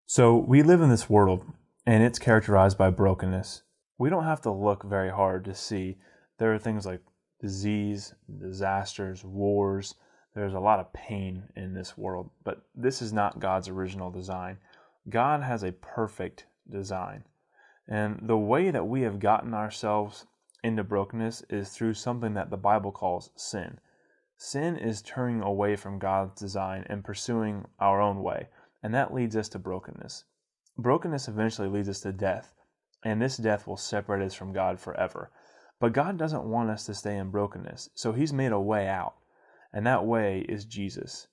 So we live in this world, and it's characterized by brokenness. We don't have to look very hard to see there are things like disease, disasters, wars. There's a lot of pain in this world, but this is not God's original design. God has a perfect design. And the way that we have gotten ourselves into brokenness is through something that the Bible calls sin. Sin is turning away from God's design and pursuing our own way, and that leads us to brokenness. Brokenness eventually leads us to death, and this death will separate us from God forever. But God doesn't want us to stay in brokenness, so He's made a way out, and that way is Jesus.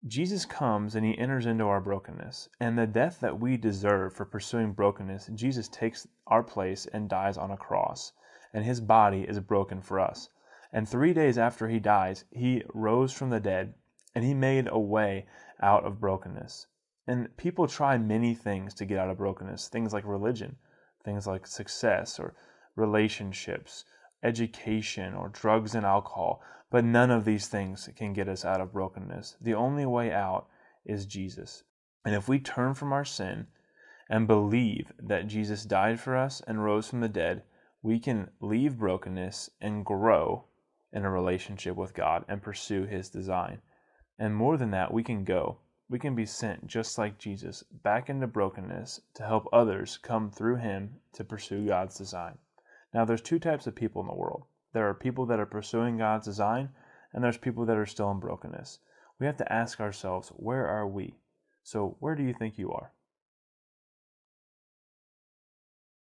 Jesus comes and He enters into our brokenness, and the death that we deserve for pursuing brokenness, Jesus takes our place and dies on a cross, and His body is broken for us. And 3 days after He dies, He rose from the dead, and He made a way out of brokenness. And people try many things to get out of brokenness, things like religion, things like success or relationships, education, or drugs and alcohol. But none of these things can get us out of brokenness. The only way out is Jesus. And if we turn from our sin and believe that Jesus died for us and rose from the dead, we can leave brokenness and grow in a relationship with God and pursue His design. And more than that, we can go. We can be sent just like Jesus back into brokenness to help others come through Him to pursue God's design. Now, there's two types of people in the world. There are people that are pursuing God's design, and there's people that are still in brokenness. We have to ask ourselves, where are we? So, where do you think you are?